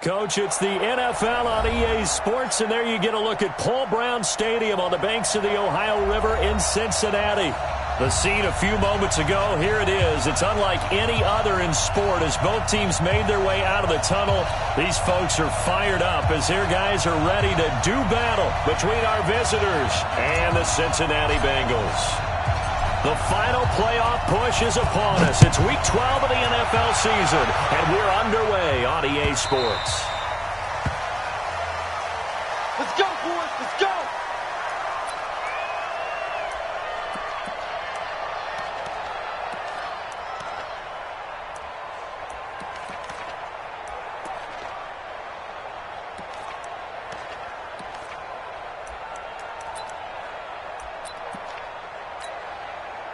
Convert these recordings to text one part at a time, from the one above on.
Coach, it's the NFL on EA Sports, and there you get a look at Paul Brown Stadium on the banks of the Ohio River in Cincinnati. The scene a few moments ago, here it is. It's unlike any other in sport as both teams made their way out of the tunnel. These folks are fired up as their guys are ready to do battle between our visitors and the Cincinnati Bengals. The final playoff push is upon us. It's Week 12 of the NFL season, and we're underway on EA Sports. Let's go, boys. Let's go.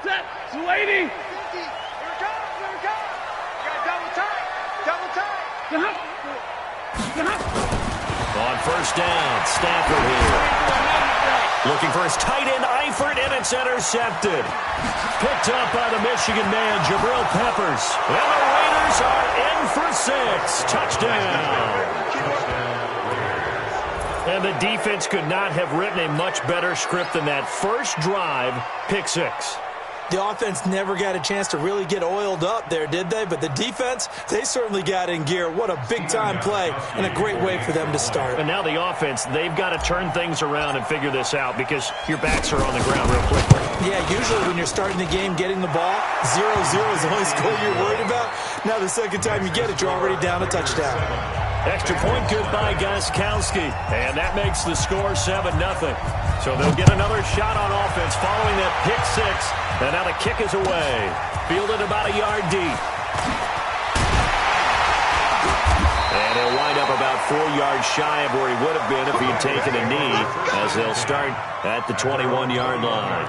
Set, 280. Here it comes, here it comes. You got double tight, double tight. On first down, Stafford here. Looking for his tight end, Eifert, and it's intercepted. Picked up by the Michigan man, Jabril Peppers. And the Raiders are in for 6. Touchdown. And the defense could not have written a much better script than that. First drive, pick 6. The offense never got a chance to really get oiled up there, did they? But the defense, they certainly got in gear. What a big-time play and a great way for them to start. And now the offense, they've got to turn things around and figure this out because your backs are on the ground real quickly. Yeah, usually when you're starting the game, getting the ball, 0-0 is the only score you're worried about. Now the second time you get it, you're already down a touchdown. Extra point good by Gostkowski, and that makes the score 7-0. So they'll get another shot on offense following that pick 6, and now the kick is away. Fielded about a yard deep. And he'll wind up about 4 yards shy of where he would have been if he had taken a knee, as they'll start at the 21-yard line.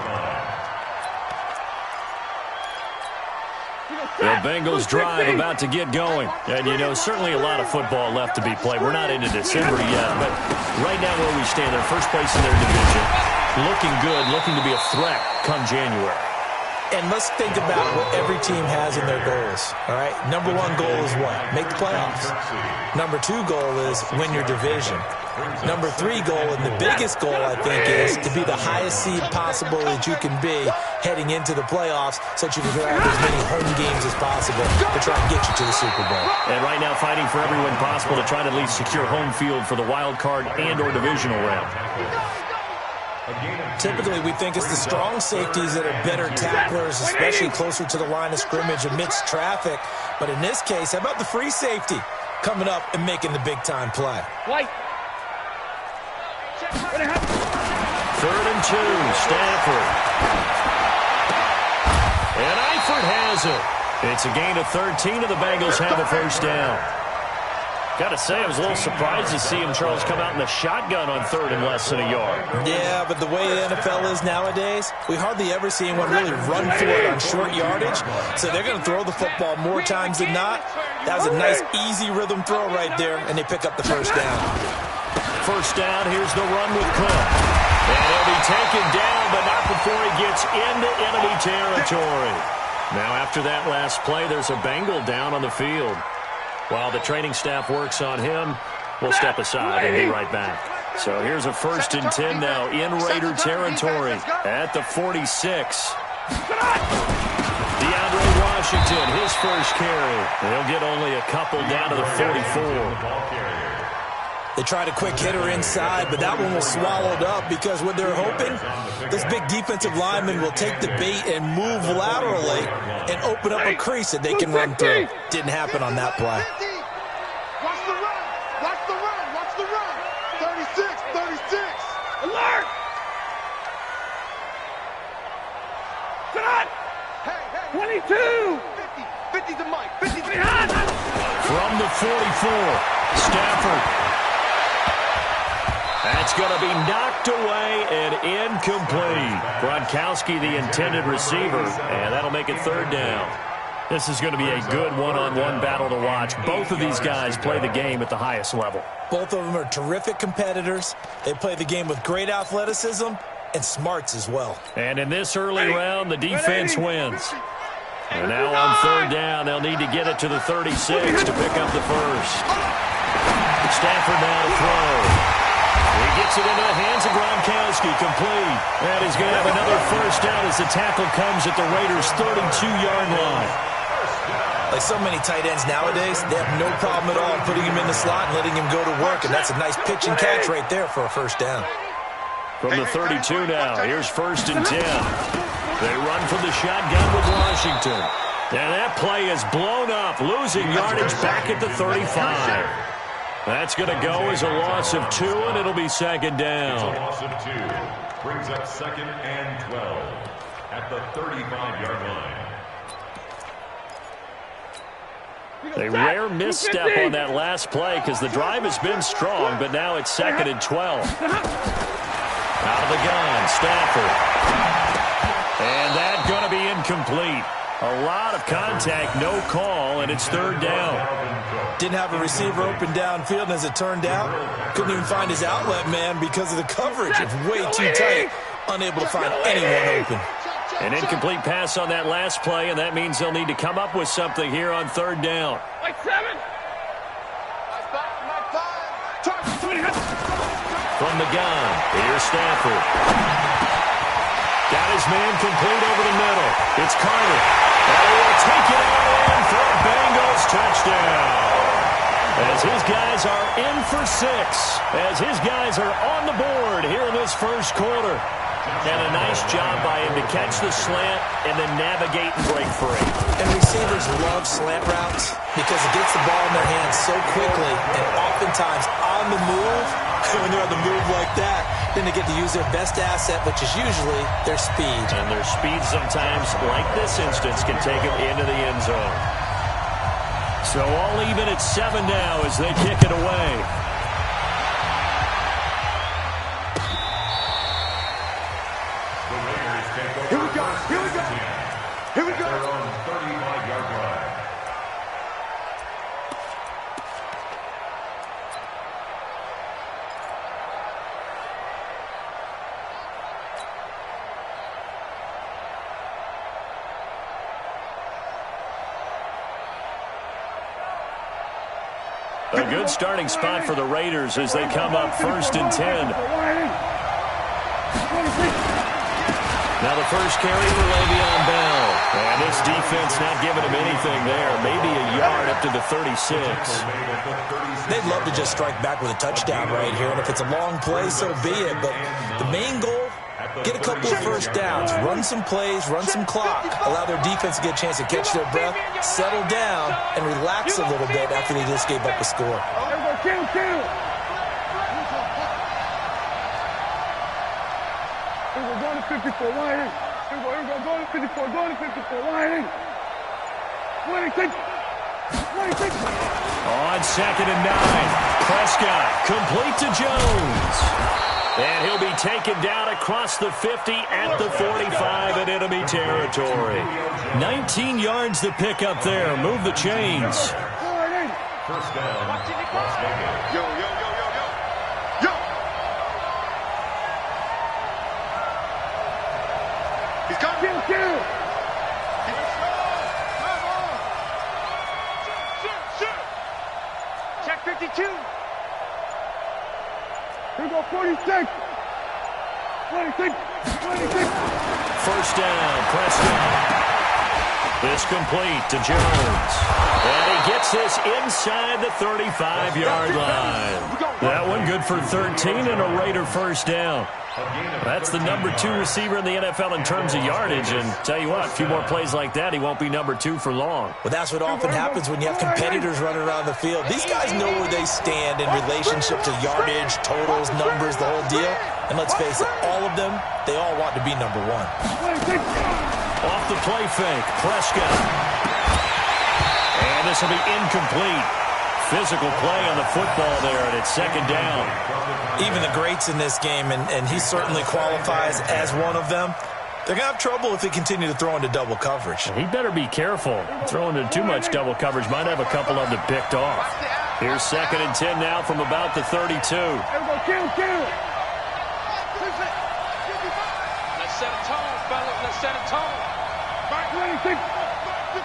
The Bengals drive about to get going. And, you know, certainly a lot of football left to be played. We're not into December yet, but right now where we stand, they're first place in their division. Looking good, looking to be a threat come January. And let's think about what every team has in their goals, all right? Number 1 goal is what? Make the playoffs. Number 2 goal is win your division. Number 3 goal, and the biggest goal, I think, is to be the highest seed possible that you can be heading into the playoffs so that you can have as many home games as possible to try and get you to the Super Bowl. And right now fighting for every win possible to try to at least secure home field for the wild card and or divisional round. Typically, we think it's the strong safeties that are better tacklers, especially closer to the line of scrimmage amidst traffic. But in this case, how about the free safety coming up and making the big-time play? White. 3rd and 2, Stafford. And Eifert has it. It's a gain of 13, and the Bengals have a first down. Got to say, I was a little surprised to see him, Charles, come out in the shotgun on 3rd and less than a yard. Yeah, but the way the NFL is nowadays, we hardly ever see anyone really run for it on short yardage. So they're going to throw the football more times than not. That was a nice, easy rhythm throw right there, and they pick up the first down. First down, here's the run with Cook. And he'll be taken down, but not before he gets into enemy territory. Now, after that last play, there's a Bengal down on the field. While the training staff works on him, we'll step aside and be right back. So here's a 1st and 10 now in Raider territory at the 46. DeAndre Washington, his first carry. He'll get only a couple down to the 44. They tried a quick hitter inside, but that one was swallowed up because what they're hoping, this big defensive lineman will take the bait and move laterally and open up a crease that they can run through. Didn't happen on that play. Watch the run. Watch the run. Watch the run. 36, 36. Alert! Cut! Hey, 22! 50 to Mike. 50 to Mike. From the 44, Stafford. That's going to be knocked away and incomplete. Gronkowski, the intended receiver, and that'll make it 3rd down. This is going to be a good one-on-one battle to watch. Both of these guys play the game at the highest level. Both of them are terrific competitors. They play the game with great athleticism and smarts as well. And in this early round, the defense wins. And now on 3rd down, they'll need to get it to the 36 to pick up the first. Stafford now to throw. He gets it into the hands of Gronkowski, complete. And he's going to have another first down as the tackle comes at the Raiders' 32-yard line. Like so many tight ends nowadays, they have no problem at all putting him in the slot and letting him go to work, and that's a nice pitch and catch right there for a first down. From the 32 now, here's 1st and 10. They run from the shotgun with Washington. And that play is blown up, losing yardage back at the 35. That's going to go as a loss of 2, and it'll be 2nd down. It's a loss of 2. Brings up 2nd and 12 at the 35-yard line. A rare misstep on that last play because the drive has been strong, but now it's 2nd and 12. Out of the gun, Stafford. And that's going to be incomplete. A lot of contact, no call, and it's 3rd down. Didn't have a receiver open downfield, and as it turned out, couldn't even find his outlet man because of the coverage. It's way too tight, unable to find anyone open. An incomplete pass on that last play, and that means they'll need to come up with something here on 3rd down. From the gun, here's Stafford. Got his man complete over the middle. It's Carter. And he will take it all in for a Bengals touchdown. As his guys are in for 6. As his guys are on the board here in this first quarter. And a nice job by him to catch the slant and then navigate and break free. And receivers love slant routes because it gets the ball in their hands so quickly and oftentimes on the move. When they're on the move like that, then they get to use their best asset, which is usually their speed. And their speed sometimes, like this instance, can take them into the end zone. So all even at 7 now as they kick it away. Here we go. Here we go. Here we go. Their own 35-yard line. A good starting spot for the Raiders as they come up 1st and 10. Now the first carry for Le'Veon Bell. And this defense not giving him anything there. Maybe a yard up to the 36. They'd love to just strike back with a touchdown right here. And if it's a long play, so be it. But the main goal, get a couple of first downs, run some plays, run some clock, allow their defense to get a chance to catch their breath, settle down, and relax a little bit after they just gave up a score. We're going to 54, Whiting. We're going to 54, going to 54, Whiting. Whiting. On 2nd and 9, Prescott complete to Jones. And he'll be taken down across the 50 at the 45 in enemy territory. 19 yards to pick up there. Move the chains. First down, Las Vegas. Yo. He's coming. Kill. Shoot. Check 52. Here we go, 46. 26. First down, Prescott. This complete to Jones. And he gets this inside the 35-yard line. That one good for 13 and a Raider first down. That's the number 2 receiver in the NFL in terms of yardage. And tell you what, a few more plays like that, he won't be number 2 for long. Well, that's what often happens when you have competitors running around the field. These guys know where they stand in relationship to yardage, totals, numbers, the whole deal. And let's face it, all of them, they all want to be number 1. Off the play fake, Prescott. And this will be incomplete. Physical play on the football there, and it's 2nd down. Even the greats in this game, and he certainly qualifies as one of them, they're going to have trouble if they continue to throw into double coverage. He better be careful. Throwing into too much double coverage might have a couple of them picked off. Here's 2nd and 10 now from about the 32. Kill. Let's set a tone, fellas. Let's set a tone. 26.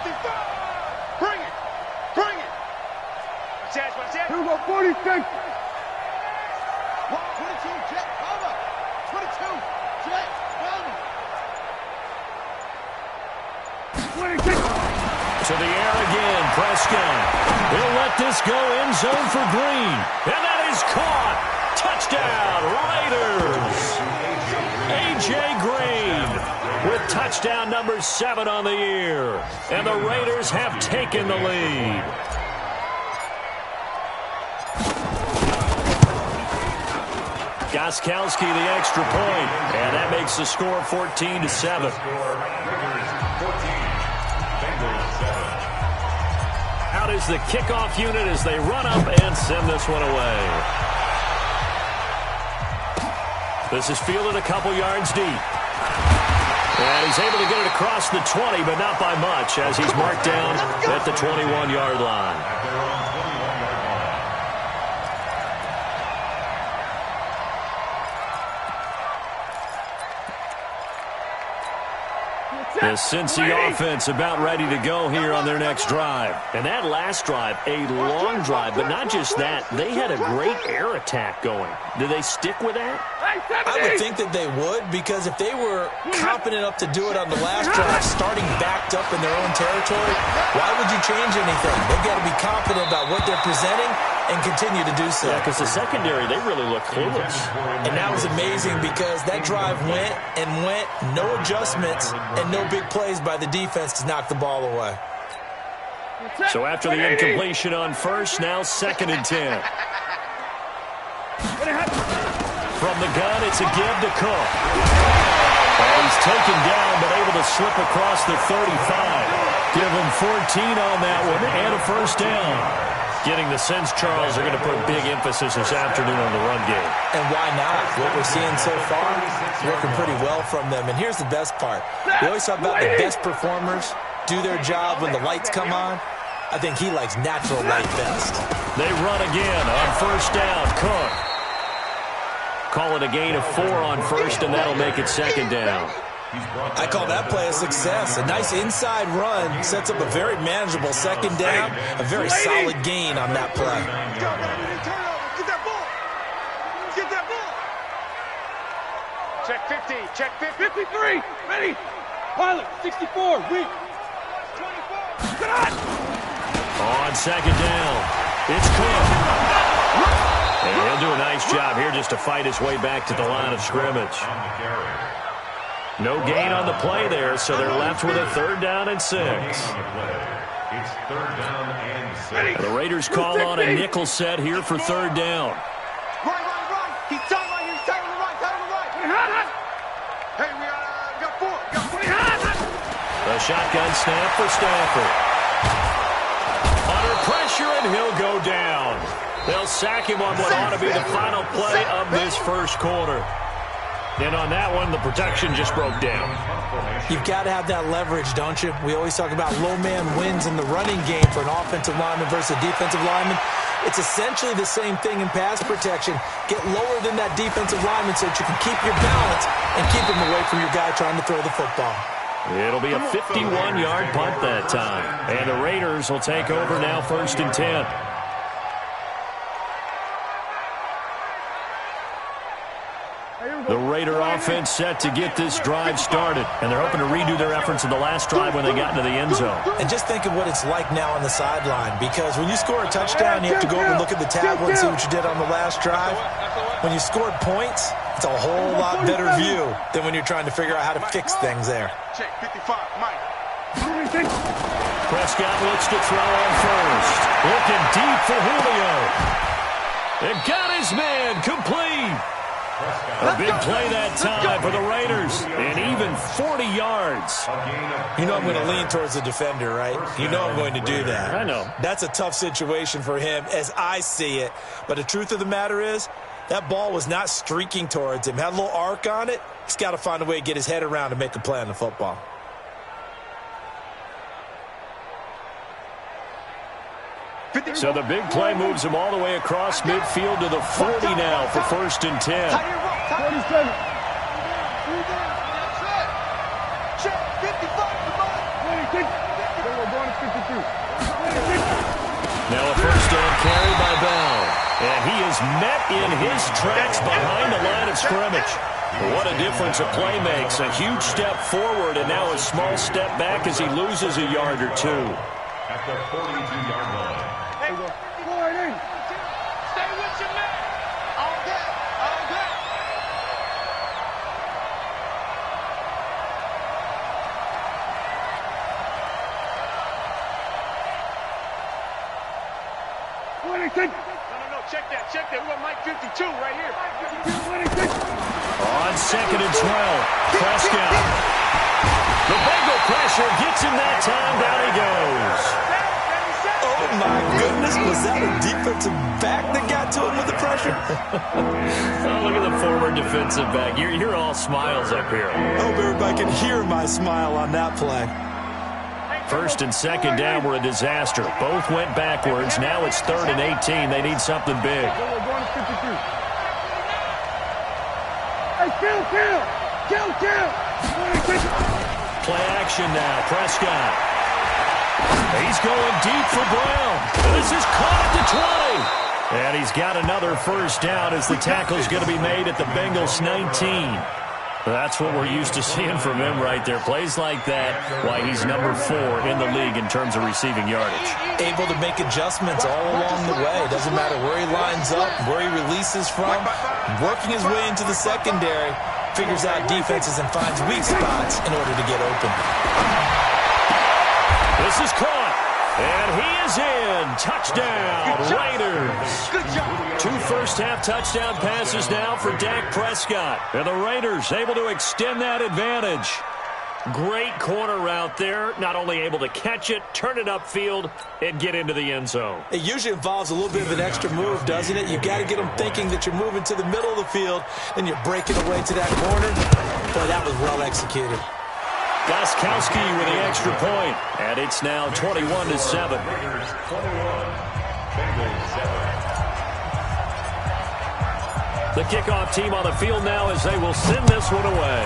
55. Bring it. Here we go, 46. To the air again, Prescott. He'll let this go end zone for Green. And that is caught. Touchdown, Raiders. A.J. Green with touchdown number 7 on the year. And the Raiders have taken the lead. Gostkowski the extra point. And that makes the score 14-7. Out is the kickoff unit as they run up and send this one away. This is fielded a couple yards deep. And he's able to get it across the 20, but not by much, as he's marked down at the 21-yard line. The Cincy offense about ready to go here on their next drive. And that last drive, a long drive, but not just that. They had a great air attack going. Do they stick with that? I would think that they would, because if they were confident enough to do it on the last drive, starting backed up in their own territory, why would you change anything? They've got to be confident about what they're presenting and continue to do so. Yeah, because the secondary, they really look clueless. And that was amazing because that drive went and went, no adjustments, and no big plays by the defense to knock the ball away. So after the incompletion on first, now 2nd and 10. From the gun, it's a give to Cook. And he's taken down, but able to slip across the 35. Give him 14 on that one and a first down. Getting the sense, Charles, are going to put big emphasis this afternoon on the run game. And why not? What we're seeing so far is working pretty well from them. And here's the best part. We always talk about the best performers do their job when the lights come on. I think he likes natural light best. They run again on first down. Cook. Call it a gain of 4 on first, and that'll make it 2nd down. I call that play a success. A nice inside run sets up a very manageable 2nd down. A very solid gain on that play. Get that ball. Get that ball. Check 50. Check 50. 53. Ready. Pilot. 64. Weak. 24. Good on. On 2nd down, it's Cook. And he'll do a nice job here just to fight his way back to the line of scrimmage. No gain on the play there, so they're left with a 3rd down and 6. It's 3rd down and 6. The Raiders call on a nickel set here for 3rd down. Right. He's tight right here. He's tight on the right. Hey, we got 4. The shotgun snap for Stafford. Under pressure, and he'll go down. They'll sack him on what ought to be the final play of this first quarter. And on that one, the protection just broke down. You've got to have that leverage, don't you? We always talk about low man wins in the running game for an offensive lineman versus a defensive lineman. It's essentially the same thing in pass protection. Get lower than that defensive lineman so that you can keep your balance and keep him away from your guy trying to throw the football. It'll be a 51-yard punt that time. And the Raiders will take over now 1st and 10. The Raider offense set to get this drive started, and they're hoping to redo their efforts in the last drive when they got into the end zone. And just think of what it's like now on the sideline, because when you score a touchdown, you have to go over and look at the tablet and see what you did on the last drive. When you scored points, it's a whole lot better view than when you're trying to figure out how to fix things there. Check 55, Mike. Prescott looks to throw on first. Looking deep for Julio. And got his man complete. A big play that time for the Raiders, and even 40 yards. You know I'm going to lean towards the defender, right? You know I'm going to do that. I know. That's a tough situation for him as I see it. But the truth of the matter is, that ball was not streaking towards him. Had a little arc on it. He's got to find a way to get his head around and make a play on the football. So the big play moves him all the way across midfield to the 40 now for 1st and 10. 47. Check 55. Now a first down carry by Bell. And he is met in his tracks behind the line of scrimmage. What a difference a play makes. A huge step forward and now a small step back as he loses a yard or two. At the 42-yard line. Hey, forward in. Stay with your man. All day. All day. No, check that. Check that. We got Mike 52 right here. On 2nd and 12, Prescott. The Bengal pressure gets him that time. Down he goes. Oh, my goodness. Was that a defensive back that got to him with the pressure? Oh, look at the forward defensive back. You're all smiles up here. I hope everybody can hear my smile on that play. 1st and 2nd down were a disaster. Both went backwards. Now it's 3rd and 18. They need something big. Play action now. Prescott. He's going deep for Brown. This is caught at the 20. And he's got another first down as the tackle's going to be made at the Bengals 19. That's what we're used to seeing from him right there. Plays like that, why he's number 4 in the league in terms of receiving yardage. Able to make adjustments all along the way. Doesn't matter where he lines up, where he releases from. Working his way into the secondary, figures out defenses and finds weak spots in order to get open. This is caught, and he is in. Touchdown, Raiders. Good job. 2 first-half touchdown passes now for Dak Prescott. And the Raiders able to extend that advantage. Great corner route there. Not only able to catch it, turn it upfield, and get into the end zone. It usually involves a little bit of an extra move, doesn't it? You've got to get them thinking that you're moving to the middle of the field, and you're breaking away to that corner. Boy, that was well executed. Gostkowski with the extra point, and it's now 21-7. Raiders 21, Bengals 7. The kickoff team on the field now as they will send this one away.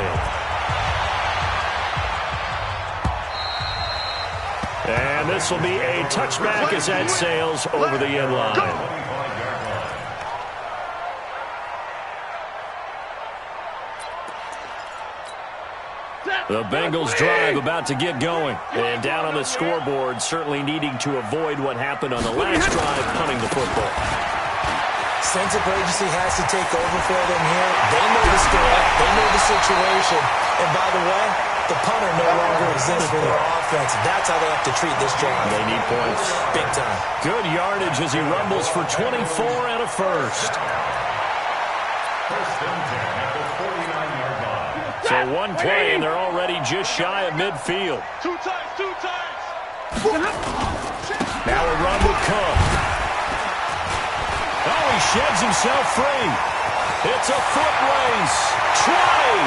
And this will be a touchback as that sails over the end line. The Bengals drive about to get going. And down on the scoreboard, certainly needing to avoid what happened on the last drive, punting the football. Sense of urgency has to take over for them here. They know the score. They know the situation. And by the way, the punter no longer exists for their offense. That's how they have to treat this drive. They need points. Big time. Good yardage as he rumbles for 24 and a first. First and 10 at the 49-yard line. So one play, and they're already just shy of midfield. Two times. Now a run will come. Oh, he sheds himself free. It's a foot race. 20.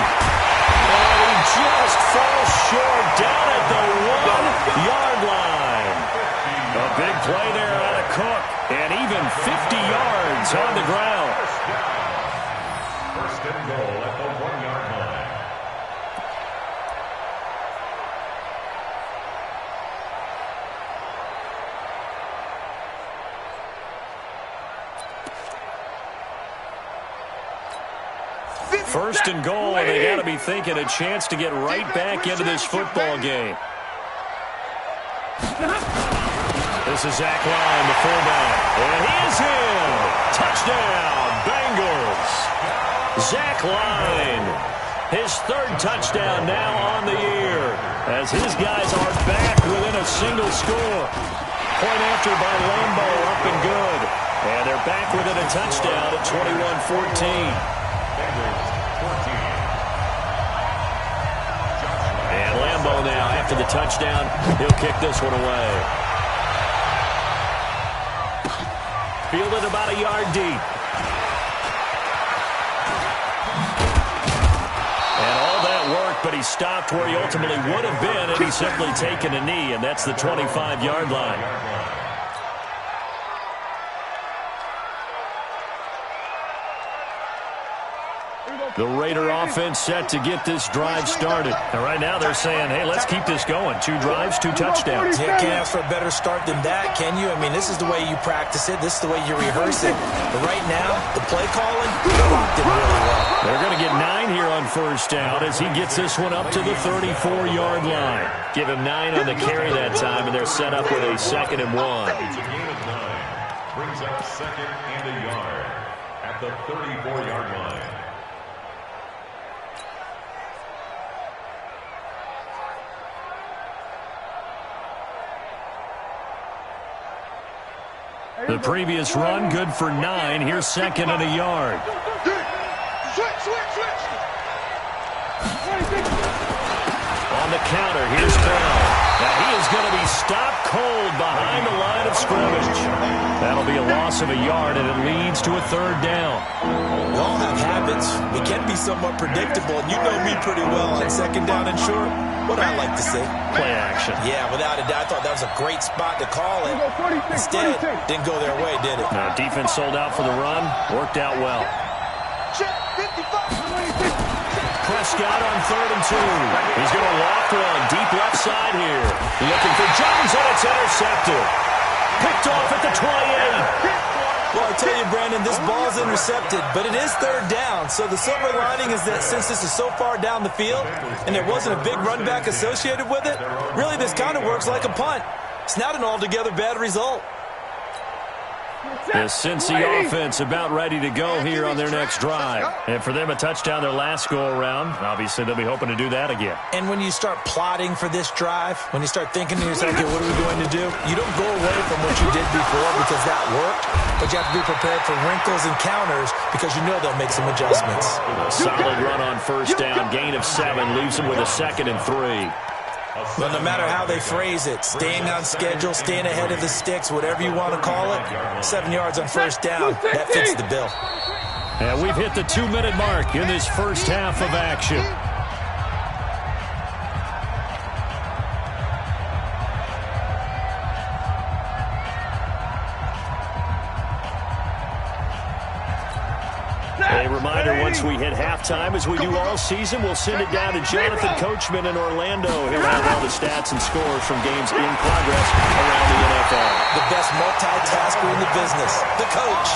And he just falls short down at the 1-yard line. A big play there out of Cook. And even 50 yards on the ground. First and goal at the 1-yard line. First and goal, and they got to be thinking a chance to get right back into this football game. This is Zach Line, the fullback, and he is in. Touchdown, Bengals. Zach Line, his 3rd touchdown now on the year, as his guys are back within a single score. Point after by Lambo, up and good. And they're back within a touchdown at 21-14. And Lambo now, after the touchdown, he'll kick this one away. Fielded about a yard deep. And all that work, but he stopped where he ultimately would have been had he simply taken a knee, and that's the 25-yard line. The Raider offense set to get this drive started. And right now they're saying, hey, let's keep this going. 2 drives, 2 touchdowns. Yeah, can't ask for a better start than that, can you? I mean, this is the way you practice it. This is the way you rehearse it. But right now, the play calling, they're locked in really well. They're going to get 9 here on first down as he gets this one up to the 34-yard line. Give him 9 on the carry that time, and they're set up with a 2nd and 1. It's a gain of 9. Brings up 2nd and a yard at the 34-yard line. The previous run, good for 9. Here's 2nd and a yard. On the counter, here's Bell. Now he is going to be stopped cold behind the line of scrimmage. That'll be a loss of a yard, and it leads to a 3rd down. We all have habits. We can be somewhat predictable, and you know me pretty well on 2nd down and short. What I like to say? Play action. Yeah, without a doubt, I thought that was a great spot to call it. Instead, didn't go their way, did it? Now, defense sold out for the run. Worked out well. Prescott on 3rd and 2. He's going to loft one deep left side here. Looking for Jones, and it's intercepted. Picked off at the 28. Well, I tell you, Brandon, this ball's intercepted, but it is 3rd down. So the silver lining is that since this is so far down the field and there wasn't a big run back associated with it, really this kind of works like a punt. It's not an altogether bad result. The Cincy offense about ready to go here on their next drive. And for them, a touchdown their last go-around. Obviously, they'll be hoping to do that again. And when you start plotting for this drive, when you start thinking to yourself, okay, what are we going to do? You don't go away from what you did before because that worked, but you have to be prepared for wrinkles and counters because you know they'll make some adjustments. A solid run on first down. Gain of 7 leaves them with a 2nd and 3. But no matter how they phrase it, staying on schedule, staying ahead of the sticks, whatever you want to call it, 7 yards on first down, that fits the bill. And we've hit the 2-minute mark in this first half of action. A reminder, once we hit halftime, as we do all season, we'll send it down to Jonathan Coachman in Orlando. He'll have all the stats and scores from games in progress around the NFL. The best multitasker in the business, the coach.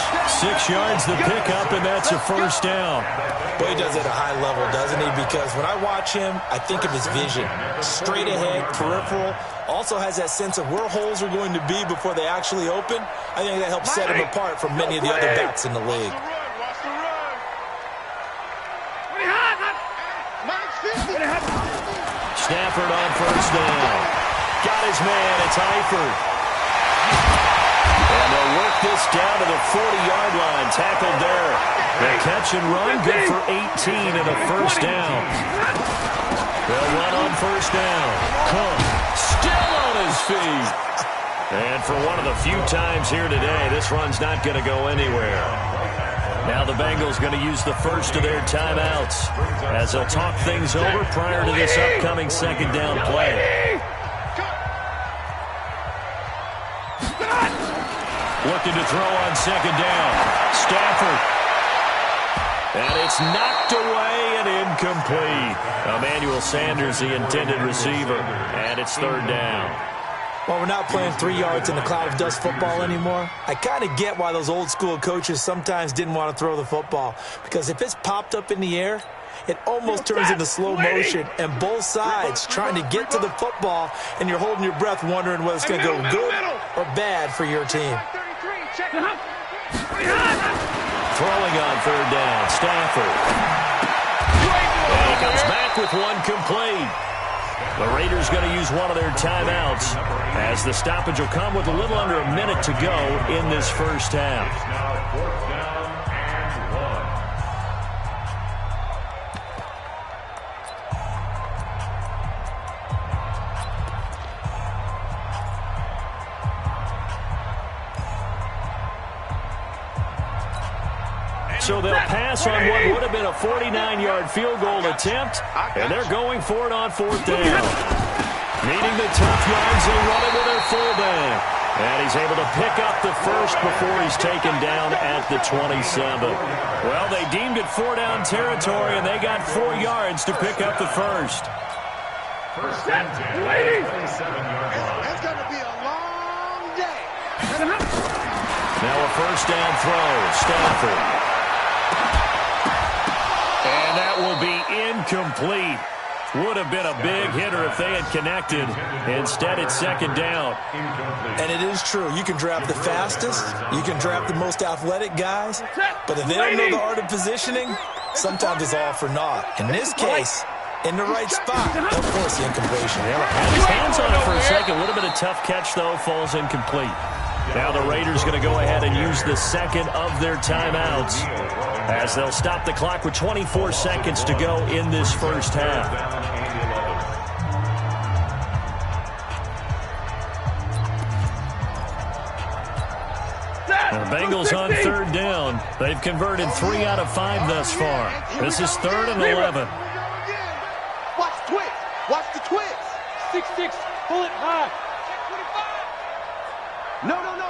6 yards the pickup, and that's a first down. Boy, he does it at a high level, doesn't he? Because when I watch him, I think of his vision. Straight ahead, peripheral. Also has that sense of where holes are going to be before they actually open. I think that helps set him apart from many of the other backs in the league. Stafford on first down. Got his man. It's Eifert. And they'll work this down to the 40-yard line. Tackled there. The catch and run, good for 18 and a first down. They'll run on first down. Cook still on his feet. And for one of the few times here today, this run's not going to go anywhere. Now the Bengals going to use the first of their timeouts as they'll talk things over prior to this upcoming 2nd down play. Looking to throw on 2nd down. Stafford. And it's knocked away and incomplete. Emmanuel Sanders, the intended receiver. And it's 3rd down. Well, we're not playing 3 yards in a cloud of dust football anymore. I kind of get why those old school coaches sometimes didn't want to throw the football. Because if it's popped up in the air, it almost turns into slow motion. And both sides trying to get to the football, and you're holding your breath wondering whether it's going to go good or bad for your team. Throwing on 3rd down, Stafford. And he comes back with one complete. The Raiders going to use one of their timeouts as the stoppage will come with a little under a minute to go in this first half. Now 4th down and 1. So they'll pass on what would have been a 49-yard field goal attempt, and they're going for it on 4th down. Needing the tough yards, they run it with their fullback. And he's able to pick up the first before he's taken down at the 27. Well, they deemed it 4-down territory, and they got 4 yards to pick up the first. First and 10. It's going to be a long day. Now a first down throw, Stanford. And that will be incomplete. Would have been a big hitter if they had connected. Instead, it's second down. And it is true. You can draft the fastest. You can draft the most athletic guys. But if they don't know the art of positioning, sometimes it's all for naught. In this case, in the right spot, they'll force the incompletion. Yeah, had his hands on it for a second. Would have been a tough catch, though. Falls incomplete. Now the Raiders going to go ahead and use the second of their timeouts, as they'll stop the clock with 24 seconds to go in this first half. The Bengals on third down. They've converted 3 out of 5 thus far. This is 3rd and 11. Watch the twist. Watch the twist. 6-6. Pull it high. No. Off.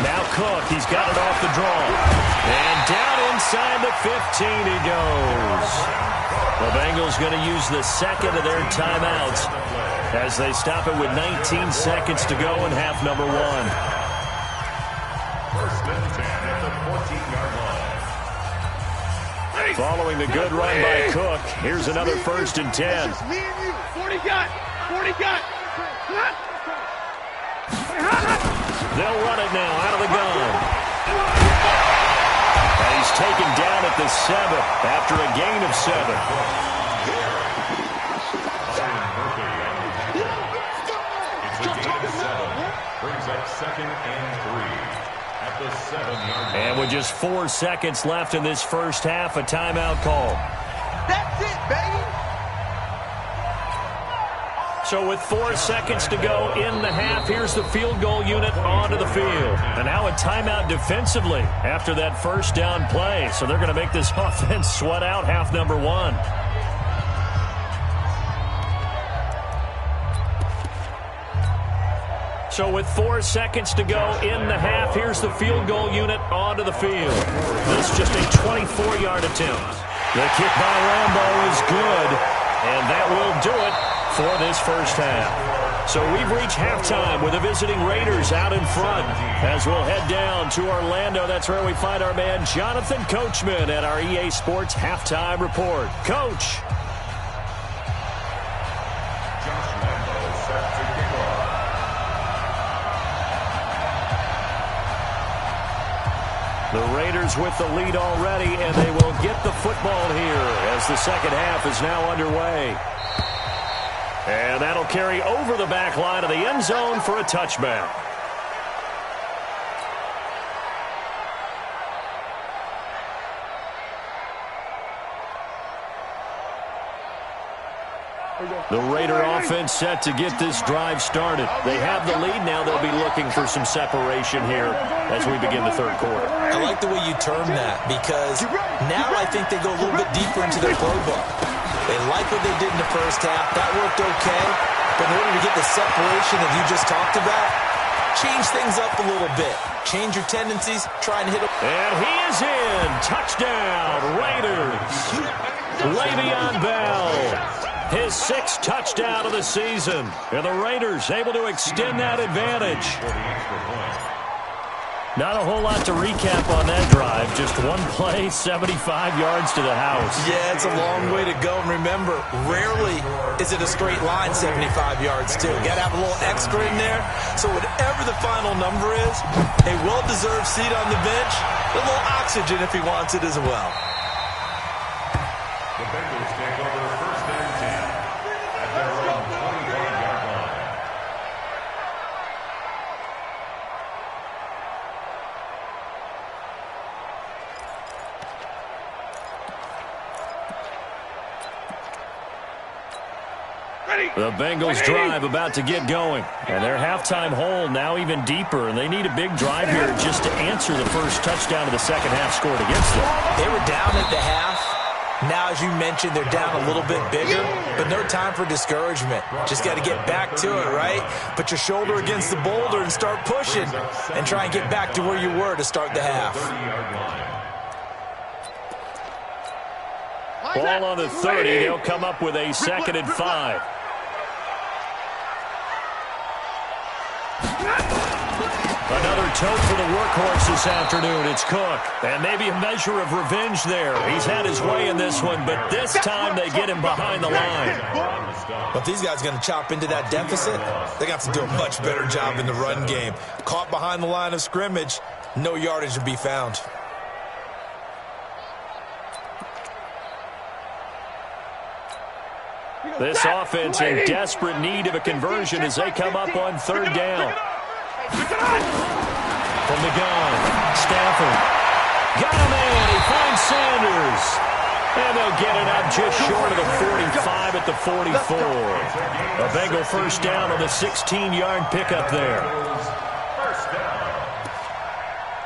Now Cook, he's got it off the draw. And down inside the 15 he goes. The Bengals going to use the second of their timeouts as they stop it with 19 seconds to go in half number 1. First and 10 at the 14-yard line. Following the good run by Cook, here's another first and 10. It's me and you. 40 got. They'll run it now out of the gun. And he's taken down at the 7 after a gain of 7. It's a gain of 7. Brings up 2nd and 3 at the 7-yard line. And with just 4 seconds left in this first half, a timeout call. That's it, baby. So with 4 seconds to go in the half, here's the field goal unit onto the field. And now a timeout defensively after that first down play. So they're going to make this offense sweat out half number 1. So with 4 seconds to go in the half, here's the field goal unit onto the field. This just a 24-yard attempt. The kick by Rambo is good, and that will do it for this first half. So we've reached halftime with the visiting Raiders out in front. As we'll head down to Orlando, that's where we find our man Jonathan Coachman at our EA Sports Halftime Report. Coach. The Raiders with the lead already, and they will get the football here as the second half is now underway. And that'll carry over the back line of the end zone for a touchback. The Raider offense set to get this drive started. They have the lead now. They'll be looking for some separation here as we begin the third quarter. I like the way you term that, because now I think they go a little bit deeper into their playbook. They like what they did in the first half. That worked okay. But in order to get the separation that you just talked about, change things up a little bit. Change your tendencies. Try and hit them. And he is in. Touchdown, Raiders. Le'Veon Bell. His 6th touchdown of the season. And the Raiders able to extend that advantage. Not a whole lot to recap on that drive. Just one play, 75 yards to the house. Yeah, it's a long way to go. And remember, rarely is it a straight line 75 yards, too. Got to have a little extra in there. So whatever the final number is, a well-deserved seat on the bench, a little oxygen if he wants it as well. The Bengals take over first and 10 at their own 21-yard line. The Bengals drive about to get going. And their halftime hole now even deeper. And they need a big drive here just to answer the first touchdown of the second half scored against them. They were down at the half. Now, as you mentioned, they're down a little bit bigger, but no time for discouragement. Just got to get back to it, right? Put your shoulder against the boulder and start pushing and try and get back to where you were to start the half. Ball on the 30. They'll come up with a 2nd and 5. Another tote for the workhorse this afternoon. It's Cook. And maybe a measure of revenge there. He's had his way in this one, but this time they get him behind the line. But if these guys are going to chop into that deficit, they're going to have to do a much better job in the run game. Caught behind the line of scrimmage, no yardage to be found. This offense in desperate need of a conversion as they come up on 3rd down. From the gun, Stafford. Got him in. He finds Sanders. And they'll get it up just short of the 45 at the 44. A Bengal 1st down on the 16-yard pickup there.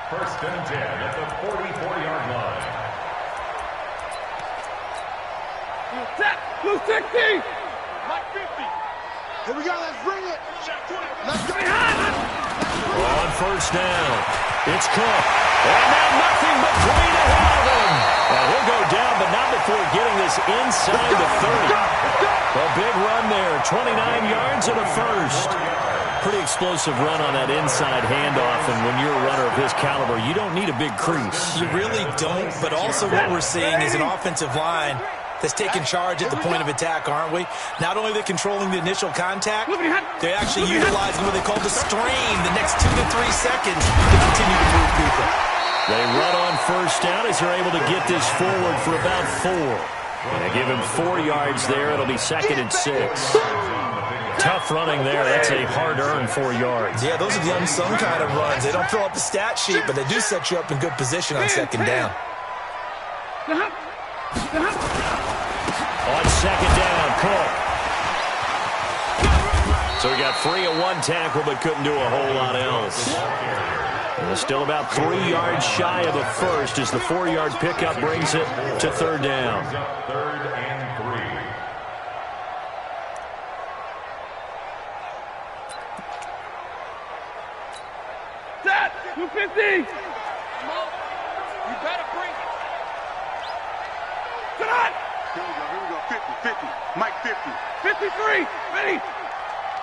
First and 10 at the 44-yard line. Set, 260. Mike 50. Here we go, let's bring it. Let's go. On 1st down, it's Cook. And now nothing but green ahead of him. And he'll go down, but not before getting this inside the 30. A big run there, 29 yards and a 1st. Pretty explosive run on that inside handoff, and when you're a runner of his caliber, you don't need a big crease. You really don't, but also what we're seeing is an offensive line that's taking charge at the point of attack, aren't we? Not only are they controlling the initial contact, they're actually utilizing what they call the strain the next 2 to 3 seconds to continue to move people. They run on 1st down as they're able to get this forward for about 4. And they give him 4 yards there. It'll be 2nd and 6. Tough running there. That's a hard-earned 4 yards. Yeah, those are the unsung kind of runs. They don't fill up the stat sheet, but they do set you up in good position on 2nd down. On 2nd down, Cook. So he got free of 1 tackle, but couldn't do a whole lot else. And still about 3 yards shy of a 1st as the 4-yard pickup brings it to 3rd down. 3rd and 3. Set, 250. You better bring it. Sit on. Here we go, 50, 50. Mike 50. 53, ready.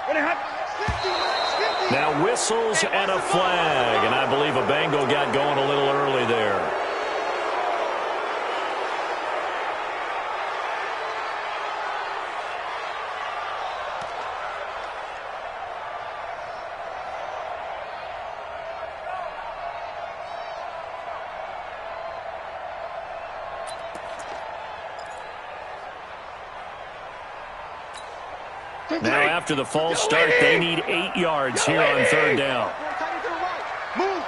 Ready, hot. 50, now whistles and a flag, and I believe a Bengal got going a little early there. Now after the false start, they need 8 yards here on 3rd down. Move.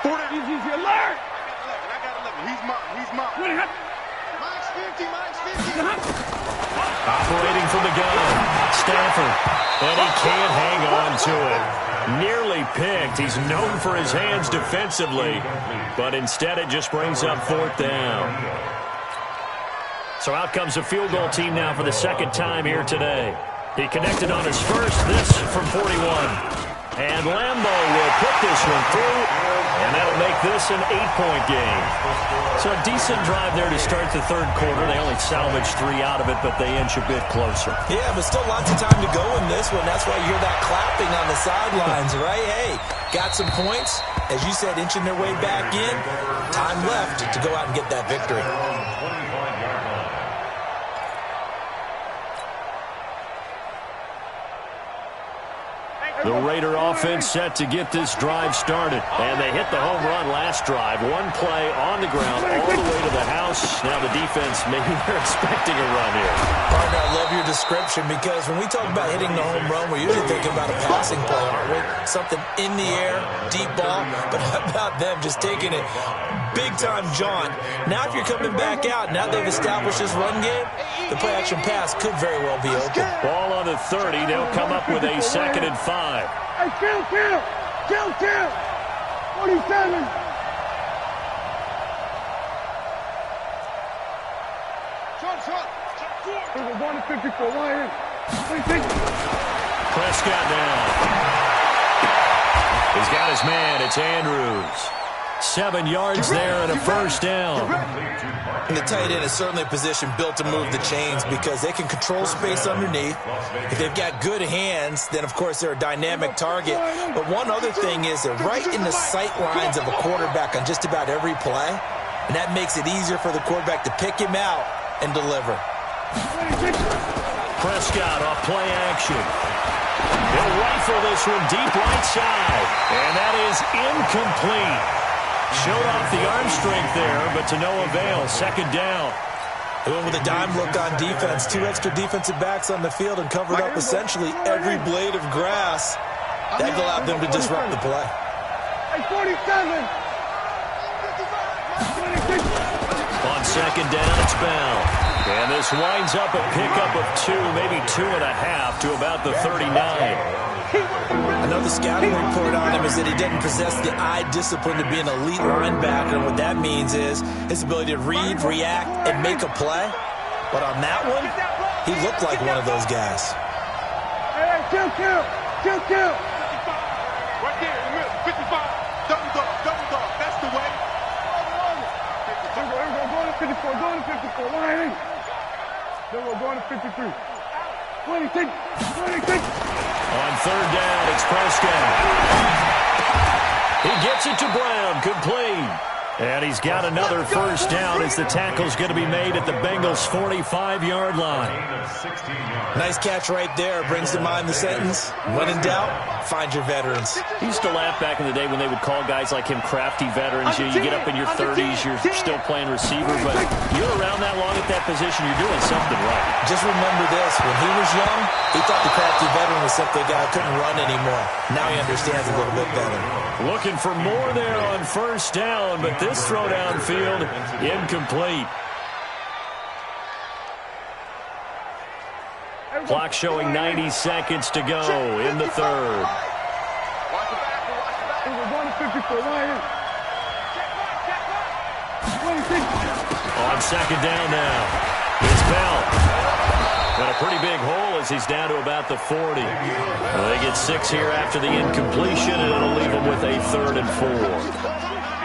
40. He's alert. I got 11. He's mine. Mine's 50. Operating from the gun, Stafford. And he can't hang on to it. Nearly picked. He's known for his hands defensively. But instead it just brings up 4th down. So out comes a field goal team now for the 2nd time here today. He connected on his first, this from 41. And Lambo will put this one through, and that'll make this an 8-point game. So a decent drive there to start the 3rd quarter. They only salvaged 3 out of it, but they inch a bit closer. Yeah, but still lots of time to go in this one. That's why you hear that clapping on the sidelines, right? Hey, got some points. As you said, inching their way back in. Time left to go out and get that victory. The Raider offense set to get this drive started. And they hit the home run last drive. 1 play on the ground all the way to the house. Now the defense, maybe they're expecting a run here. Partner, I love your description because when we talk about hitting the home run, we're usually thinking about a passing play, aren't we? Something in the air, deep ball. But how about them just taking it big-time jaunt? Now if you're coming back out, now they've established this run game, the play-action pass could very well be open. Ball on the 30. They'll come up with a 2nd and 5. Hey, kill. 47. We're going to 54. Why? Prescott now. He's got his man. It's Andrews. 7 yards there and a first down. And the tight end is certainly a position built to move the chains because they can control space underneath. If they've got good hands, then, of course, they're a dynamic target. But one other thing is they're right in the sight lines of a quarterback on just about every play, and that makes it easier for the quarterback to pick him out and deliver. Prescott off play action. He'll rifle this one deep right side, and that is incomplete. Showed off the arm strength there, but to no avail. Second down. They went with a dime look on defense. 2 extra defensive backs on the field and covered up essentially every blade of grass. That allowed them to disrupt the play. 47. On second down, it's Bell. And this winds up a pickup of 2, maybe 2.5 to about the 39. Another scouting report on him is that he doesn't possess the eye discipline to be an elite linebacker. And what that means is his ability to read, react, and make a play. But on that one, he looked like one of those guys. Hey, kill. Right there, 55. Double dog. That's the way. We're going to 54. Why? Then we're going to 53. 26. On third down, it's Prescott. He gets it to Brown, complete. And he's got another first down as the tackle's going to be made at the Bengals' 45-yard line. Nice catch right there. Brings to mind the sentence, when in doubt, find your veterans. He used to laugh back in the day when they would call guys like him crafty veterans. You get up in your 30s, you're still playing receiver, but you're around that long at that position, you're doing something right. Just remember this. When he was young, he thought the crafty veteran was simply a guy who couldn't run anymore. Now he understands a little bit better. Looking for more there on first down, but this throw downfield, incomplete. Clock showing 90 seconds to go in the third. We're going to 54. On second down now, it's Bell. Got a pretty big hole as he's down to about the 40. Well, they get 6 here after the incompletion, and it'll leave them with a 3rd and 4.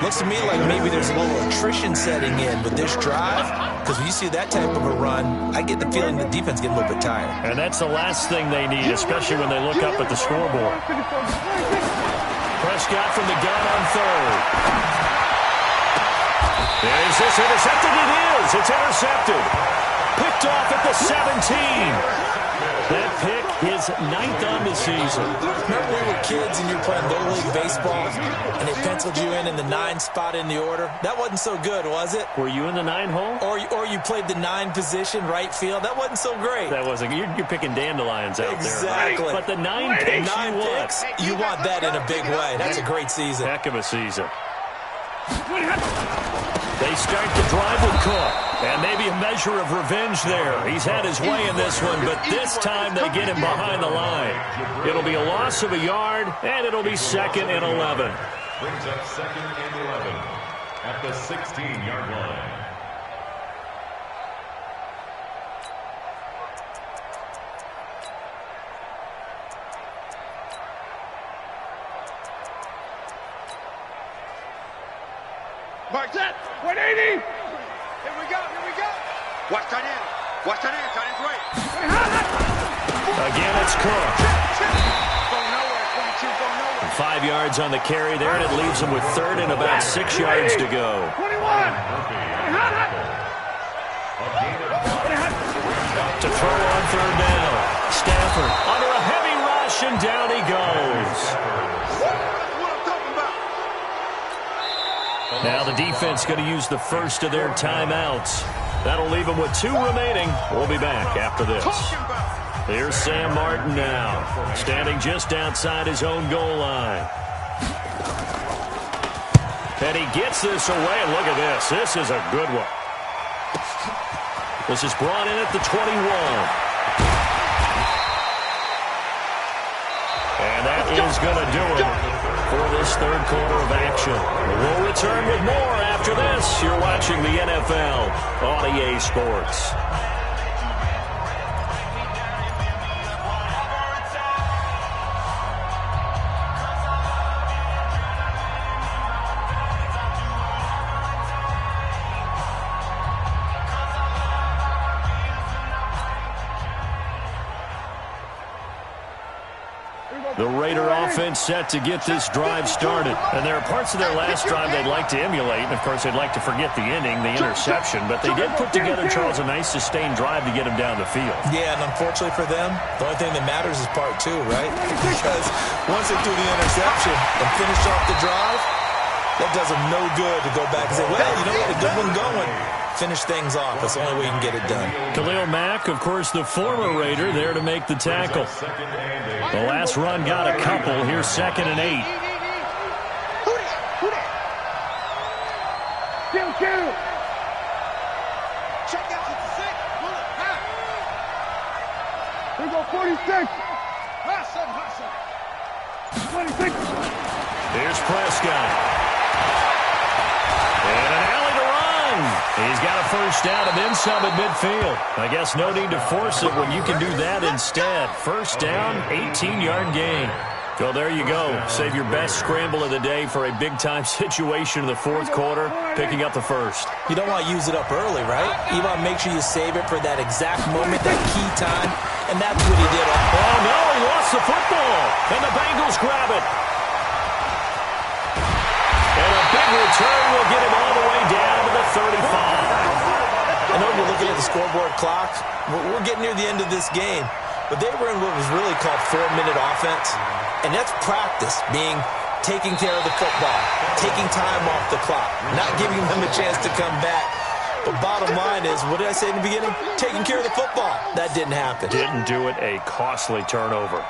Looks to me like maybe there's a little attrition setting in with this drive, because when you see that type of a run, I get the feeling the defense getting a little bit tired. And that's the last thing they need, especially when they look up at the scoreboard. Prescott from the gun on third. Is this intercepted? It is. It's intercepted. Picked off at the 17. That pick is 9th on the season. Remember we were kids and you were playing Little League Baseball and they penciled you in the 9 spot in the order? That wasn't so good, was it? Were you in the 9 hole? Or you played the 9 position, right field? That wasn't so great. That wasn't. You're picking dandelions out exactly. there. But the 9 picks you want that in a big way. That's a great season. Heck of a season. They start the drive with Cook. And maybe a measure of revenge there. He's had his way in this one, but this time they get him behind the line. It'll be a loss of a yard, and it'll be 2nd and 11. Brings up 2nd and 11 at the 16-yard line. Mark that. 180. Here we go. Watch tight end. Tight end's right. Again, it's Cook. Go nowhere, 22, go nowhere. 5 yards on the carry there, and it leaves them with 3rd and about 6 yards to go. 21. To throw on 3rd down. Stafford under a heavy rush, and down he goes. Now the defense going to use the first of their timeouts. That'll leave them with 2 remaining. We'll be back after this. Here's Sam Martin now, standing just outside his own goal line. And he gets this away, and look at this. This is a good one. This is brought in at the 21. And that is going to do it for this 3rd quarter of action. We'll return with more after this. You're watching the NFL on EA Sports. The Raider offense set to get this drive started. And there are parts of their last drive they'd like to emulate. And, of course, they'd like to forget the inning, the interception. But they did put together, Charles, a nice sustained drive to get them down the field. Yeah, and unfortunately for them, the only thing that matters is part two, right? Because once they do the interception and finish off the drive, that does them no good to go back and say, well, you know what, a good one going. Finish things off. That's the only way you can get it done. Khalil Mack, of course, the former Raider, there to make the tackle. The last run got a couple. Here's 2nd and 8. Check out 56. Here we go, 46. Hot 26. Here's Prescott. And an alley to run. He's got a first down and then some at midfield. I guess no need to force it when you can do that instead. First down, 18-yard gain. Well, there you go. Save your best scramble of the day for a big-time situation in the fourth quarter, picking up the first. You don't want to use it up early, right? You want to make sure you save it for that exact moment, that key time, and that's what he did. Oh, no, he lost the football, and the Bengals grab it. And a big return will get him all the way down to the 35. I know you're looking at the scoreboard clock. We're getting near the end of this game, but they were in what was really called 4-minute offense, and that's practice, being taking care of the football, taking time off the clock, not giving them a chance to come back. But bottom line is, what did I say in the beginning? Taking care of the football. That didn't happen. Didn't do it, a costly turnover.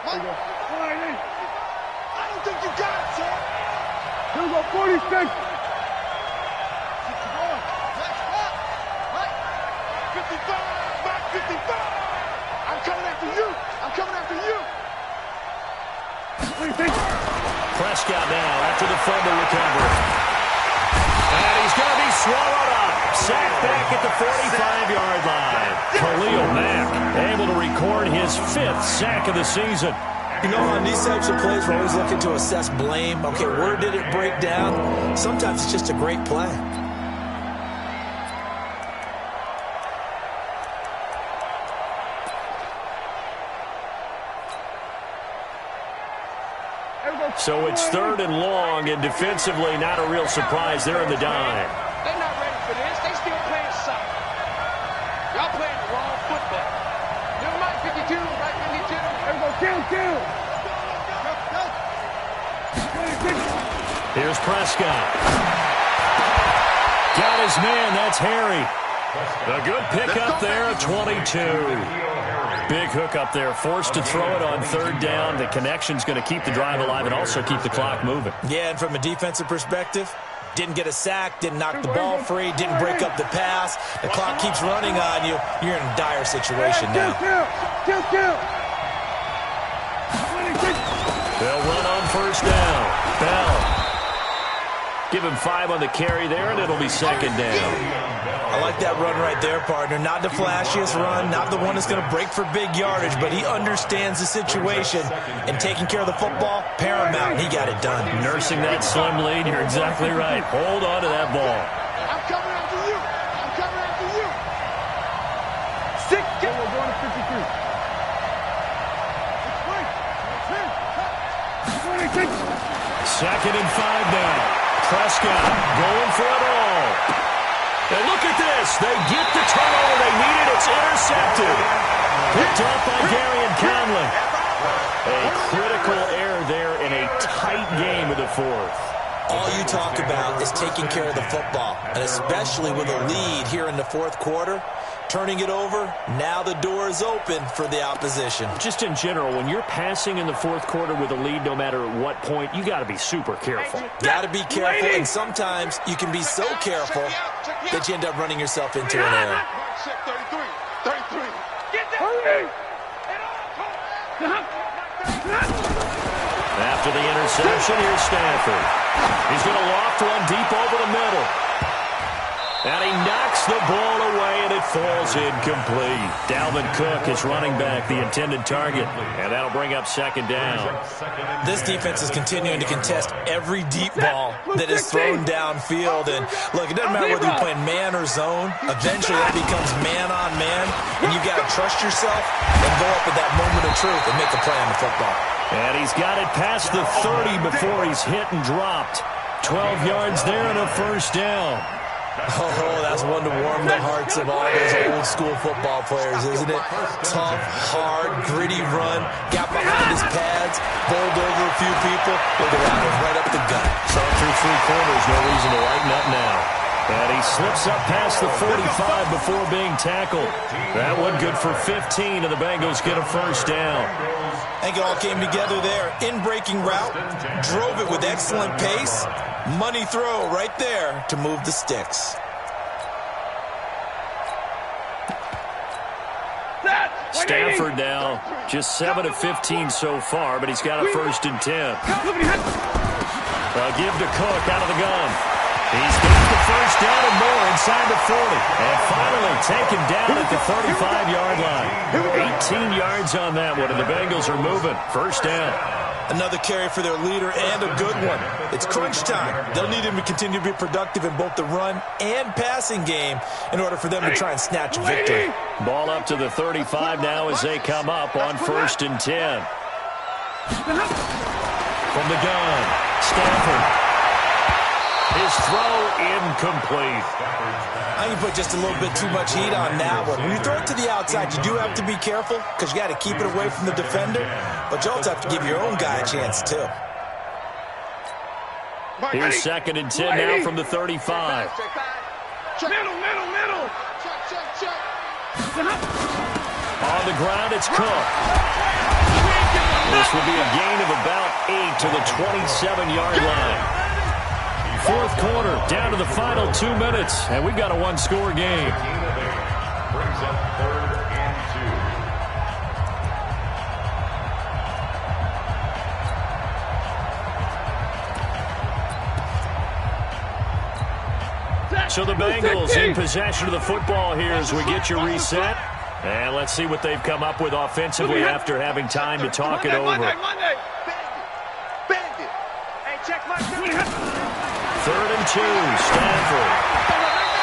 I don't think you got it, sir. Here we go, 46. 55, back 55. I'm coming after you. I'm coming after you. Prescott now after the fumble recovery. And he's going to be swallowed up. Sacked back at the 45-yard line. Khalil Mack able to record his 5th sack of the season. You know, on these types of plays, we're always looking to assess blame. Okay, where did it break down? Sometimes it's just a great play. So it's 3rd and long, and defensively not a real surprise. They're in the dime. They're not ready for this. They still playing soccer. Y'all playing the wrong football. Never mind 52, right 52. There we go, kill. Here's Prescott. Got his man, that's Harry. A good pickup there, 22. Big hook up there, forced to throw it on 3rd down. The connection's going to keep the drive alive and also keep the clock moving. Yeah, and from a defensive perspective, didn't get a sack, didn't knock the ball free, didn't break up the pass. The clock keeps running on you. You're in a dire situation now. Kill. They'll run on 1st down. Bell. Give him 5 on the carry there, and it'll be 2nd down. I like that run right there, partner. Not the flashiest run, not the one that's going to break for big yardage, but he understands the situation, and taking care of the football, paramount, and he got it done. Nursing that slim lead, you're exactly right. Hold on to that ball. I'm coming after you. I'm coming after you. 6. We're going to 53. 2nd and 5 now. Prescott going for it all. And look at this. They get the turnover they needed. It's intercepted. Picked up by Gary and Conley. A critical error there in a tight game of the 4th. All you talk about is taking care of the football, and especially with a lead here in the 4th quarter, turning it over, now the door is open for the opposition. Just in general, when you're passing in the 4th quarter with a lead, no matter what point, you got to be super careful. Got to be careful, and sometimes you can be so careful that you end up running yourself into an error. 33. Get that. After the interception, here's Stafford. He's going to loft one deep over the middle. And he knocks the ball away, and it falls incomplete. Dalvin Cook is running back, the intended target, and that'll bring up second down. This defense is continuing to contest every deep ball that is thrown downfield. And, look, it doesn't matter whether you're playing man or zone. Eventually, that becomes man-on-man, and you've got to trust yourself and go up at that moment of truth and make a play on the football. And he's got it past the 30 before he's hit and dropped. 12 yards there and a first down. Oh, that's one to warm the hearts of all those old-school football players, isn't it? Tough, hard, gritty run, got behind his pads, bowled over a few people. Look at that, right up the gut. Saw through three quarters, no reason to lighten up now. And he slips up past the 45 before being tackled. That one good for 15, and the Bengals get a first down. I think it all came together there. In-breaking route, drove it with excellent pace. Money throw right there to move the sticks. Stafford now just 7 of 15 so far, but he's got a first and 10. They'll give to Cook out of the gun. He's got the first down and more inside the 40. And finally taken down at the 35-yard line. 18 yards on that one, and the Bengals are moving. First down. Another carry for their leader and a good one. It's crunch time. They'll need him to continue to be productive in both the run and passing game in order for them to try and snatch a victory. Ball up to the 35 now as they come up on first and 10. From the gun, Stafford. His throw incomplete. I can put just a little bit too much heat on that one. When you throw it to the outside, you do have to be careful because you got to keep it away from the defender, but you also have to give your own guy a chance too. Here's second and 10 now from the 35. Middle. On the ground, it's Cook. This will be a gain of about 8 to the 27-yard line. Fourth quarter, down to the final 2 minutes, and we've got a one-score game. Brings up third and 2. So the Bengals in possession of the football here as we get you reset. And let's see what they've come up with offensively after having time to talk it over. Third and 2, Stafford.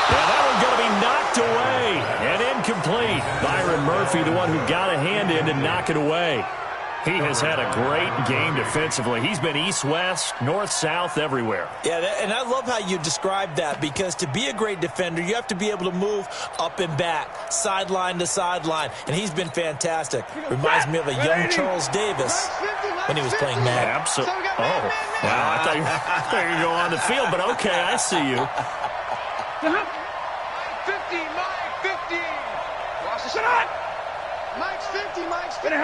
Now that one's going to be knocked away and incomplete. Byron Murphy, the one who got a hand in to knock it away. He has had a great game defensively. He's been east-west, north-south, everywhere. Yeah, and I love how you described that because to be a great defender, you have to be able to move up and back, sideline to sideline, and he's been fantastic. Reminds me of a young Charles Davis when he was playing Madden. Absolutely. Oh, wow, I thought you were going to go on the field, but okay, I see you. 50, Mike, 50. Watch the shot. Mike's 50, Mike's 50.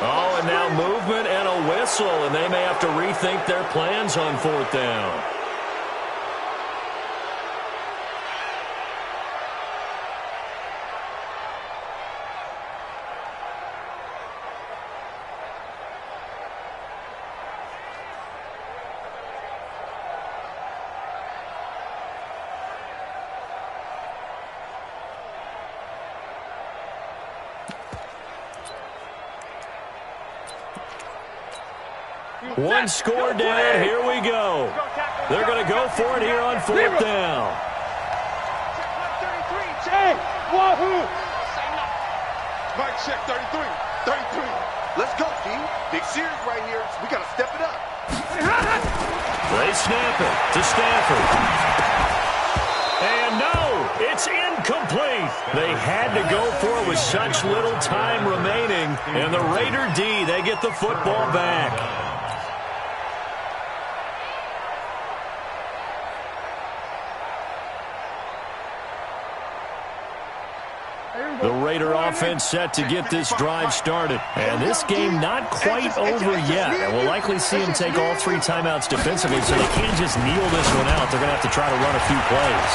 Oh, and now movement and a whistle, and they may have to rethink their plans on fourth down. One score down. Here we go. They're going to go for it here on fourth down. Check. Wahoo. Mike, check 33. 33. Let's go, G. Big series right here. We got to step it up. They snap it to Stafford. And no, it's incomplete. They had to go for it with such little time remaining. And the Raider D, they get the football back. The Raider offense set to get this drive started. And this game not quite over yet. And we'll likely see them take all 3 timeouts defensively, so they can't just kneel this one out. They're going to have to try to run a few plays.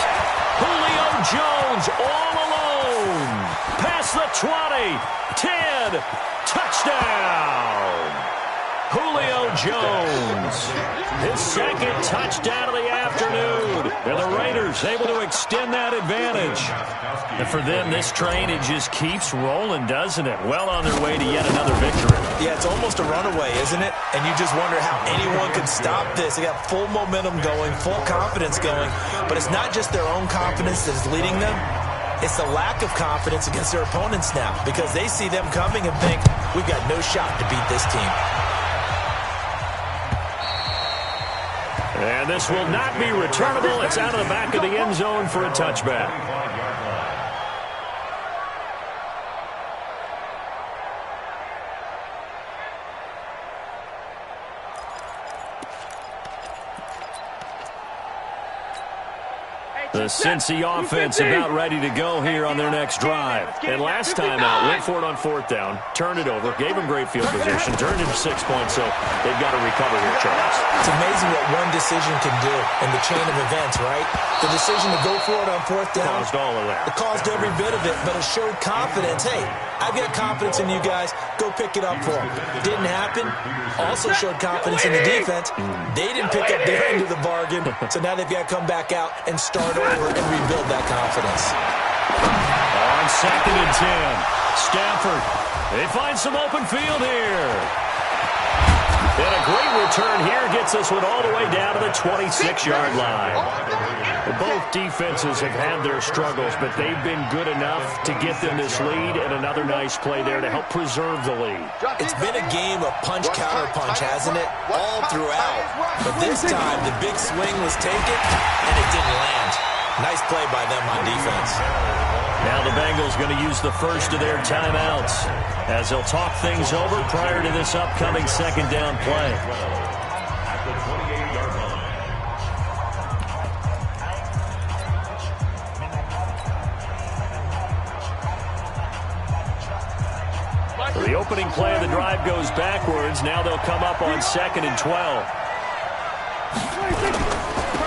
Julio Jones all alone. Past the 20. 10. Touchdown. Julio Jones. His second touchdown of the afternoon. And the Raiders able to extend that advantage. And for them, this train, it just keeps rolling, doesn't it? Well on their way to yet another victory. Yeah, it's almost a runaway, isn't it? And you just wonder how anyone could stop this. They got full momentum going, full confidence going. But it's not just their own confidence that's leading them. It's the lack of confidence against their opponents now, because they see them coming and think, we've got no shot to beat this team. And this will not be returnable. It's out of the back of the end zone for a touchback. The Cincy offense about ready to go here on their next drive. And last time out, went for it on fourth down, turned it over, gave them great field position, turned into 6 points, so they've got to recover here, Charles. It's amazing what one decision can do in the chain of events, right? The decision to go for it on fourth down. Caused all of that. It caused every bit of it, but it showed confidence. Hey, I've got confidence in you guys. Go pick it up for them. Didn't happen. Also showed confidence in the defense. They didn't pick up their end of the bargain, so now they've got to come back out and start over and rebuild that confidence. On 2nd and 10, Stafford. They find some open field here. And a great return here gets this one all the way down to the 26-yard line. Both defenses have had their struggles, but they've been good enough to get them this lead, and another nice play there to help preserve the lead. It's been a game of punch-counter-punch, hasn't it? All throughout. But this time, the big swing was taken, and it didn't land. Nice play by them on defense. Now the Bengals going to use the first of their timeouts as they'll talk things over prior to this upcoming second down play. At the 28-yard line. The opening play of the drive goes backwards. Now they'll come up on 2nd and 12.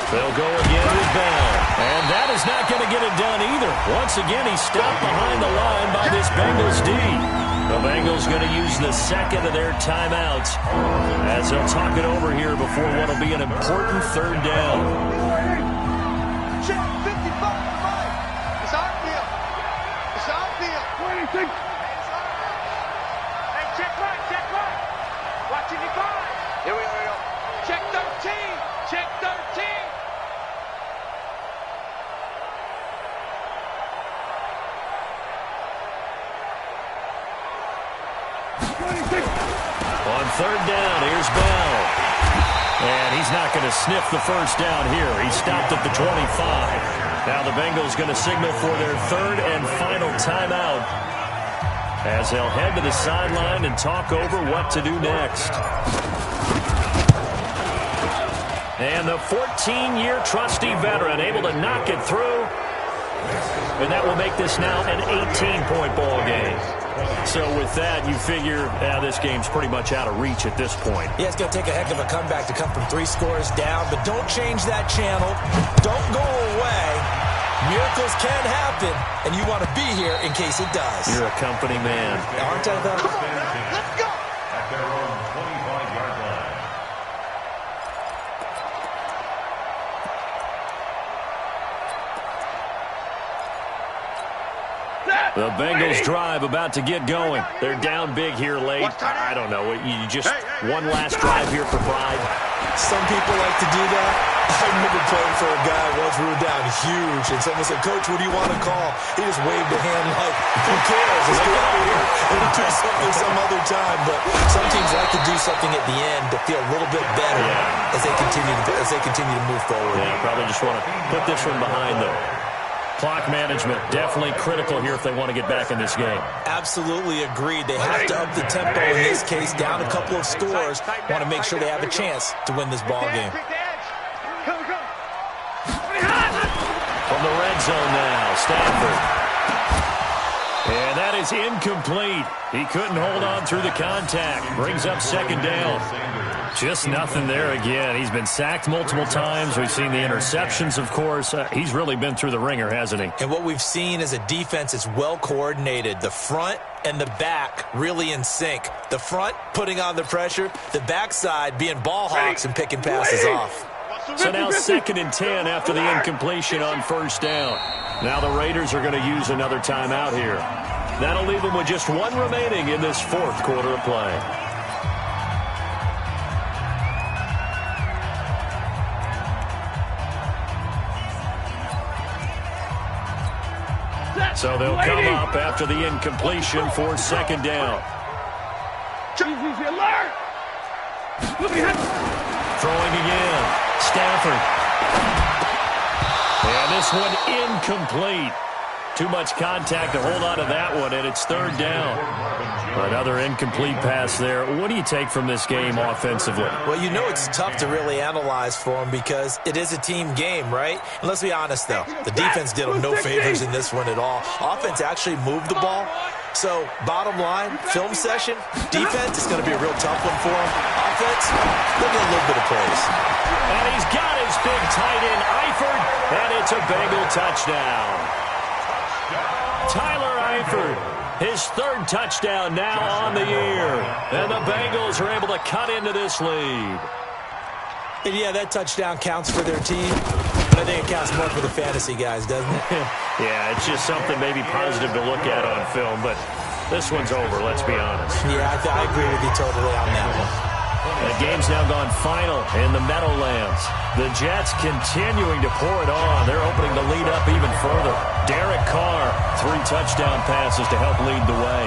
They'll go again with Bell. And that is not going to get it done either. Once again, he's stopped behind the line by this Bengals D. The Bengals going to use the second of their timeouts as they'll talk it over here before what will be an important third down. Check 55. It's our field. It's our field. 26. Hey, check right, check right. Watching the 5. Here we go. Check 13. Check 13. On third down, here's Bell. And he's not going to sniff the first down here. He stopped at the 25. Now the Bengals going to signal for their third and final timeout as they'll head to the sideline and talk over what to do next. And the 14-year trusty veteran able to knock it through. And that will make this now an 18-point ball game. So with that, you figure this game's pretty much out of reach at this point. Yeah, it's going to take a heck of a comeback to come from 3 scores down, but don't change that channel. Don't go away. Miracles can happen, and you want to be here in case it does. You're a company man. Aren't I, though? Come on, man. Let's go. At their own 25-yard line. The Bengals drive about to get going. They're down big here late. I don't know. You just one last drive here for pride. Some people like to do that. I remember playing for a guy once we were down huge, and someone said, "Coach, what do you want to call?" He just waved a hand like, "Who cares? Let's get out of here and do something some other time." But some teams like to do something at the end to feel a little bit better as they continue to move forward. Yeah, probably just want to put this one behind them. Clock management definitely critical here if they want to get back in this game. Absolutely agreed. They have to up the tempo in this case, down a couple of scores. Want to make sure they have a chance to win this ball game. From the red zone now, Stafford. And that is incomplete. He couldn't hold on through the contact. Brings up second down. Just nothing there again. He's been sacked multiple times. We've seen the interceptions, of course. He's really been through the ringer, hasn't he? And what we've seen is a defense that's well coordinated. The front and the back really in sync. The front putting on the pressure, the backside being ball hawks and picking passes off. So now 2nd and 10 after the incompletion on 1st down. Now the Raiders are going to use another timeout here. That'll leave them with just 1 remaining in this 4th quarter of play. So they'll come up after the incompletion for 2nd down. Throwing again. Stafford. And this one incomplete. Too much contact to hold on to that one, and it's 3rd down. Another incomplete pass there. What do you take from this game offensively? Well, you know it's tough to really analyze for them because it is a team game, right? And let's be honest, though. The defense did them no favors in this one at all. Offense actually moved the ball. So, bottom line, film session, defense is going to be a real tough one for them. Offense, they'll get a little bit of praise. And he's got his big tight end, Eifert, and it's a Bengal touchdown. Tyler Eifert, his 3rd touchdown now on the year. And the Bengals are able to cut into this lead. And yeah, that touchdown counts for their team, but I think it counts more for the fantasy guys, doesn't it? Yeah, it's just something maybe positive to look at on film, but this one's over, let's be honest. Yeah, I agree with you totally on that one. The game's now gone final in the Meadowlands. The Jets continuing to pour it on. They're opening the lead up even further. Derek Carr, 3 touchdown passes to help lead the way.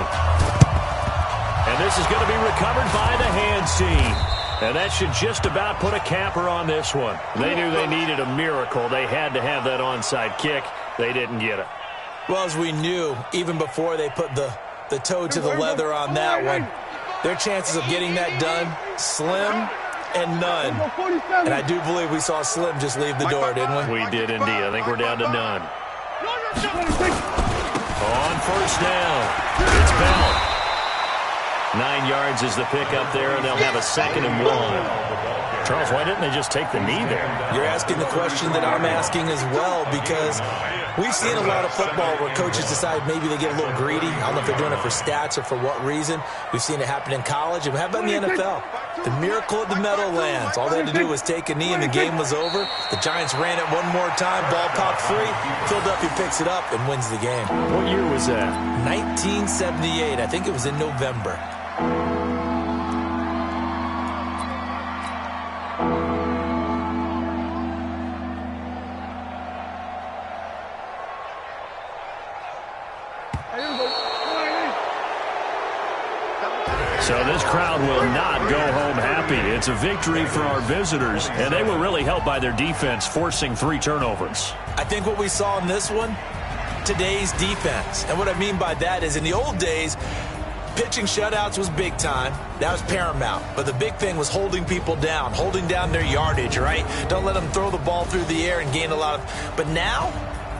And this is going to be recovered by the hands team. And that should just about put a capper on this one. They knew they needed a miracle. They had to have that onside kick. They didn't get it. Well, as we knew, even before they put the toe to the leather on that one, their chances of getting that done, slim and none. And I do believe we saw Slim just leave the door, didn't we? We did indeed. I think we're down to none. On 1st down, it's Bell. 9 yards is the pickup there, and they'll have a 2nd and 1. Charles, why didn't they just take the knee there? You're asking the question that I'm asking as well, because we've seen a lot of football where coaches decide maybe they get a little greedy. I don't know if they're doing it for stats or for what reason. We've seen it happen in college, and how about in the NFL? The miracle of the Meadowlands. All they had to do was take a knee, and the game was over. The Giants ran it one more time. Ball popped free. Philadelphia picks it up and wins the game. What year was that? 1978. I think it was in November. So this crowd will not go home happy. It's a victory for our visitors, and they were really helped by their defense forcing 3 turnovers. I think what we saw in this one, today's defense. And what I mean by that is in the old days, pitching shutouts was big time. That was paramount. But the big thing was holding people down, holding down their yardage, right? Don't let them throw the ball through the air and gain a lot of... But now,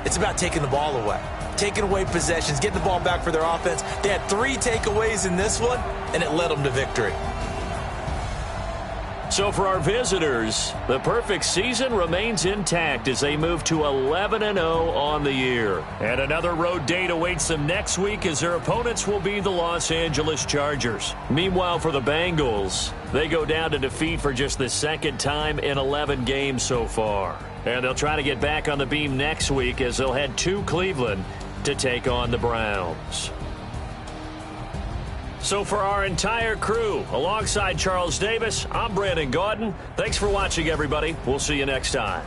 it's about taking the ball away. Taking away possessions, getting the ball back for their offense. They had 3 takeaways in this one, and it led them to victory. So for our visitors, the perfect season remains intact as they move to 11-0 on the year. And another road date awaits them next week as their opponents will be the Los Angeles Chargers. Meanwhile, for the Bengals, they go down to defeat for just the 2nd time in 11 games so far. And they'll try to get back on the beam next week as they'll head to Cleveland to take on the Browns. So for our entire crew, alongside Charles Davis, I'm Brandon Gaudin. Thanks for watching, everybody. We'll see you next time.